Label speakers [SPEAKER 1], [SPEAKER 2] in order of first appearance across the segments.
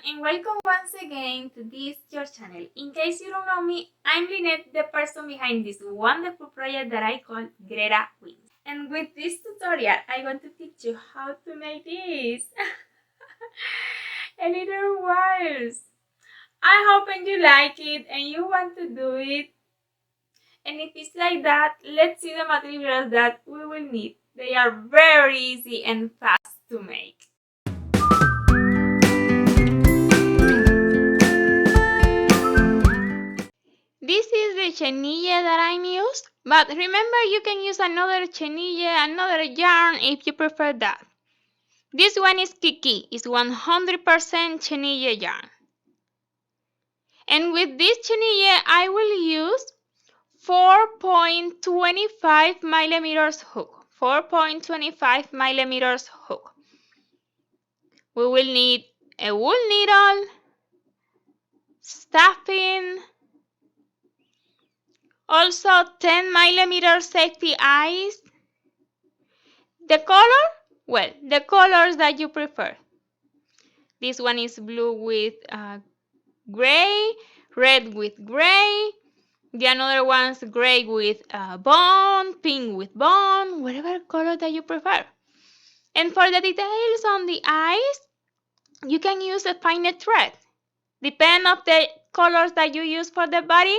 [SPEAKER 1] and welcome once again to this your channel. In case you don't know me, I'm Lynette, the person behind this wonderful project that I call GretaWings. And with this tutorial, I want to teach you how to make this. A little wires. I hope you like it and you want to do it. And if it's like that, let's see the materials that we will need. They are very easy and fast to make. This is the chenille that I'm used, but remember you can use another chenille, another yarn if you prefer that. This one is Kiki, it's 100% chenille yarn. And with this chenille I will use 4.25 millimeters hook. 4.25 millimeters hook. We will need a wool needle, stuffing, also 10 millimeter safety eyes. The color? Well, the colors that you prefer. This one is blue with gray, red with gray. The another one's gray with bone, pink with bone, whatever color that you prefer. And for the details on the eyes, you can use a finer thread. Depend on the colors that you use for the body,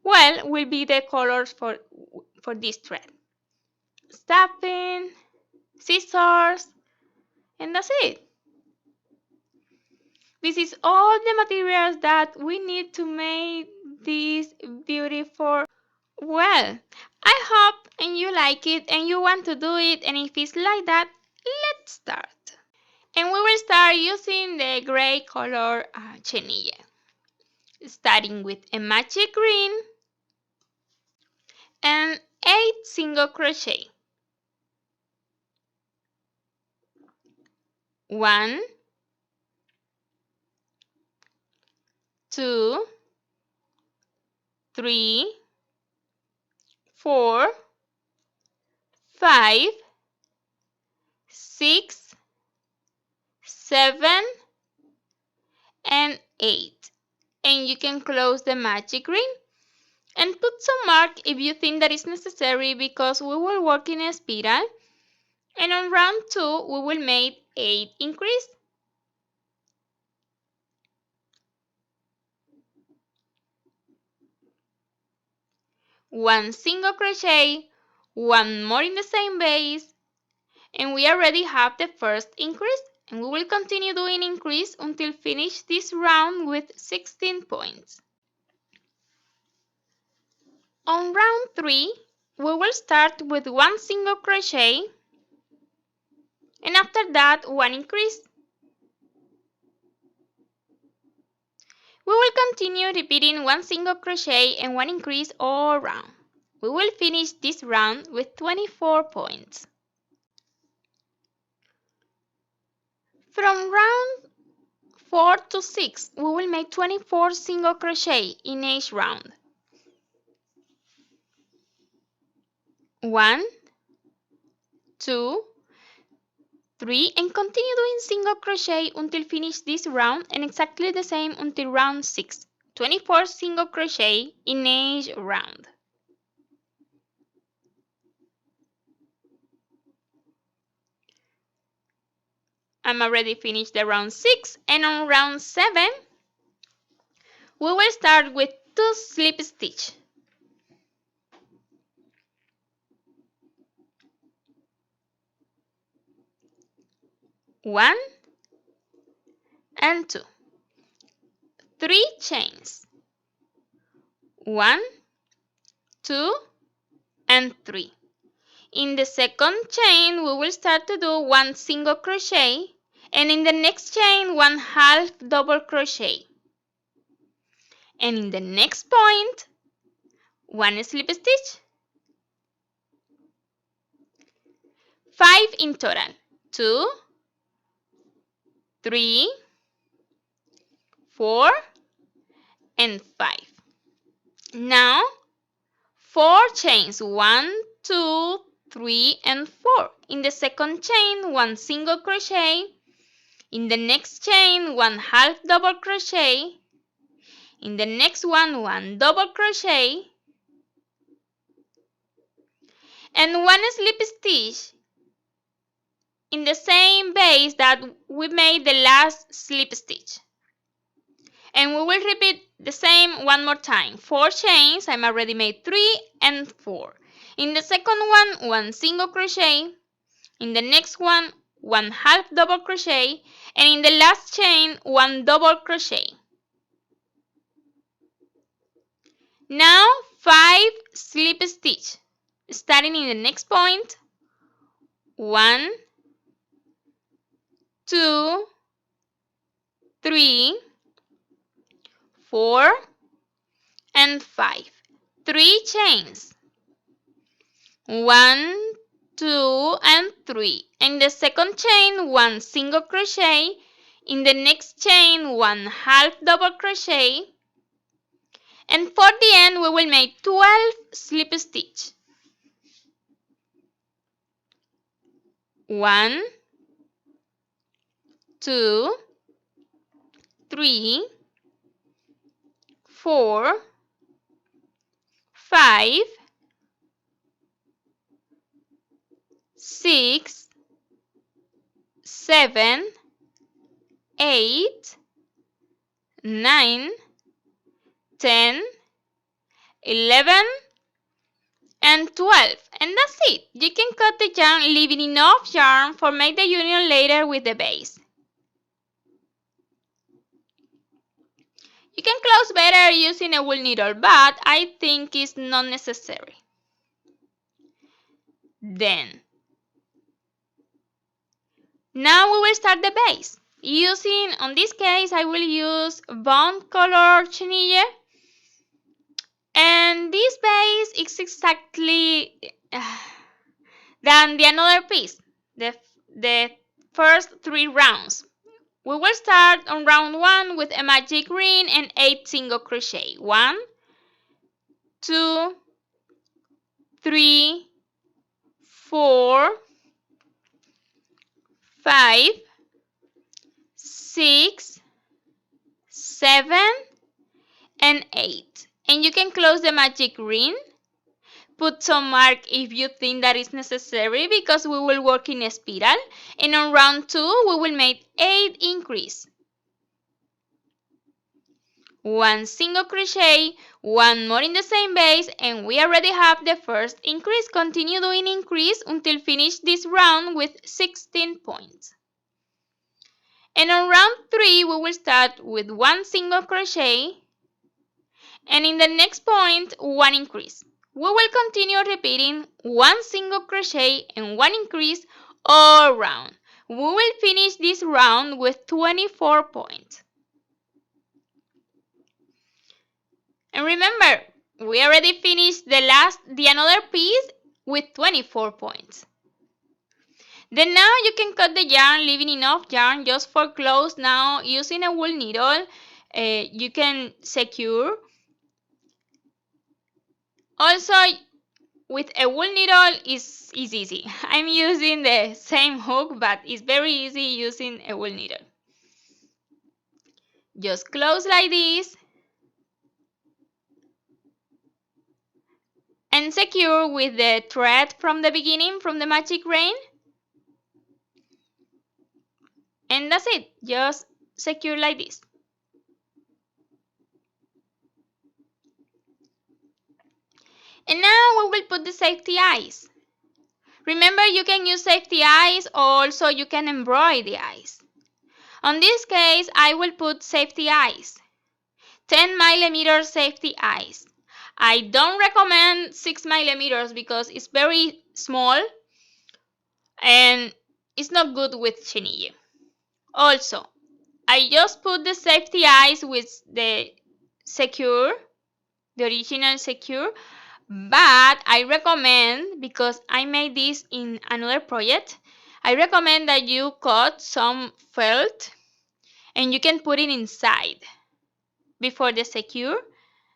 [SPEAKER 1] well, will be the colors for this thread. Stuffing, scissors, and that's it. This is all the materials that we need to make this beautiful. Well, I hope and you like it and you want to do it, and if it's like that, let's start. And we will start using the gray color chenille. Starting with a magic green and 8 single crochet. 1, 2, 3, 4, 5, 6, 7, and 8. And you can close the magic ring and put some mark if you think that is necessary, because we will work in a spiral, and on round 2 we will make 8 increase. One single crochet, one more in the same base, and we already have the first increase, and we will continue doing increase until finish this round with 16 points. On round 3 we will start with one single crochet, and after that one increase. We will continue repeating one single crochet and one increase all round. We will finish this round with 24 points. From round 4 to 6, we will make 24 single crochet in each round. 1, 2, 3, and continue doing single crochet until finish this round, and exactly the same until round 6. 24 single crochet in each round. I'm already finished the round 6, and on round 7 we will start with 2 slip stitch. 1 and 2. 3 chains. 1, 2, and 3. In the second chain we will start to do one single crochet, and in the next chain one half double crochet, and in the next point one slip stitch. 5 in total. 2, 3, 4, and 5. Now 4 chains. 1, 2, 3, and 4. In the second chain, one single crochet. In the next chain, 1/2 double crochet. In the next one double crochet. And 1 slip stitch in the same base that we made the last slip stitch. And we will repeat the same one more time. 4 chains, I'm already made 3 and 4. In the second one, 1 single crochet. In the next one, 1/2 double crochet. And in the last chain, 1 double crochet. Now 5 slip stitch. Starting in the next point, 1, 2, 3, 4, and 5. 3 chains. 1, 2, and 3. In the second chain, 1 single crochet. In the next chain, 1/2 double crochet. And for the end, we will make 12 slip stitch. 1, 2, 3, 4, 5, 6, 7, 8, 9, 10, 11, and 12. And that's it. You can cut the yarn, leaving enough yarn for make the union later with the base. You can close better using a wool needle, but I think it's not necessary. Then, now we will start the base. On this case, I will use bone color chenille. And this base is exactly than the another piece, the first 3 rounds. We will start on round 1 with a magic ring and 8 single crochet. 1, 2, 3, 4, 5, 6, 7, and 8. And you can close the magic ring. Put some mark if you think that is necessary, because we will work in a spiral. And on round 2, we will make 8 increase. 1 single crochet, 1 more in the same base, and we already have the first increase. Continue doing increase until finish this round with 16 points. And on round 3, we will start with 1 single crochet, and in the next point, 1 increase. We will continue repeating 1 single crochet and 1 increase all round. We will finish this round with 24 points. And remember, we already finished the another piece with 24 points. Then now you can cut the yarn, leaving enough yarn just for close. Now using a wool needle, you can secure. Also, with a wool needle is easy. I'm using the same hook, but it's very easy using a wool needle. Just close like this and secure with the thread from the beginning, from the magic ring. And that's it. Just secure like this. And now we will put the safety eyes. Remember, you can use safety eyes, or also you can embroider the eyes. On this case, I will put safety eyes. 10mm safety eyes. I don't recommend 6mm because it's very small and it's not good with chenille. Also, I just put the safety eyes with the secure, the original secure, but I recommend, because I made this in another project, I recommend that you cut some felt and you can put it inside before the secure,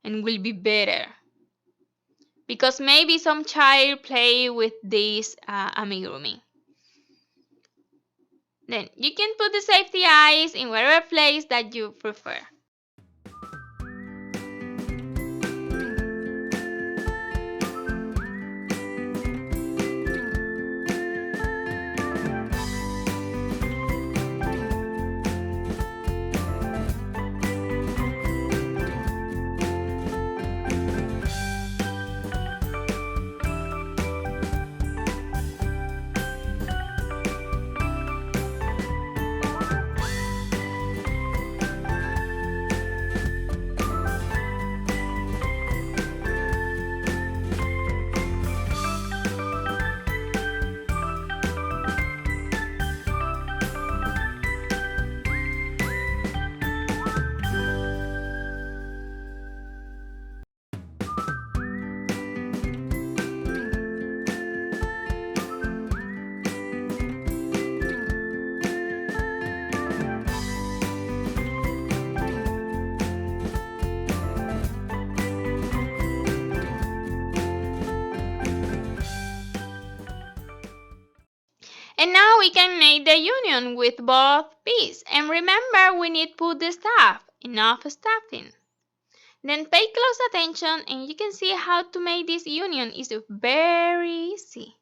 [SPEAKER 1] and will be better, because maybe some child play with this amigurumi. Then you can put the safety eyes in whatever place that you prefer. And now we can make the union with both pieces. And remember, we need to put the stuff, enough stuffing. Then pay close attention and you can see how to make this union is very easy.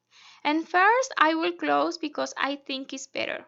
[SPEAKER 1] And first I will close because I think it's better.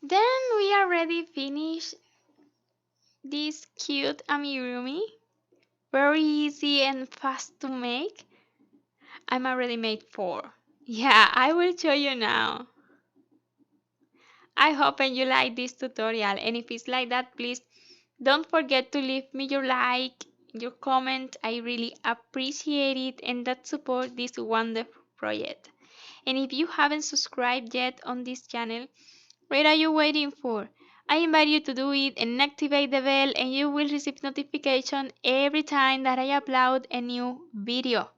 [SPEAKER 1] Then we already finished this cute amigurumi. Very easy and fast to make. I'm already made 4. Yeah, I will show you now. I hope you like this tutorial, and if it's like that, please don't forget to leave me your like, your comment. I really appreciate it, and that support this wonderful project. And if you haven't subscribed yet on this channel, what are you waiting for? I invite you to do it and activate the bell, and you will receive notification every time that I upload a new video.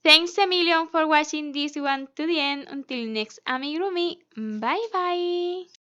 [SPEAKER 1] Thanks a million for watching this one to the end. Until next amigurumi, bye bye.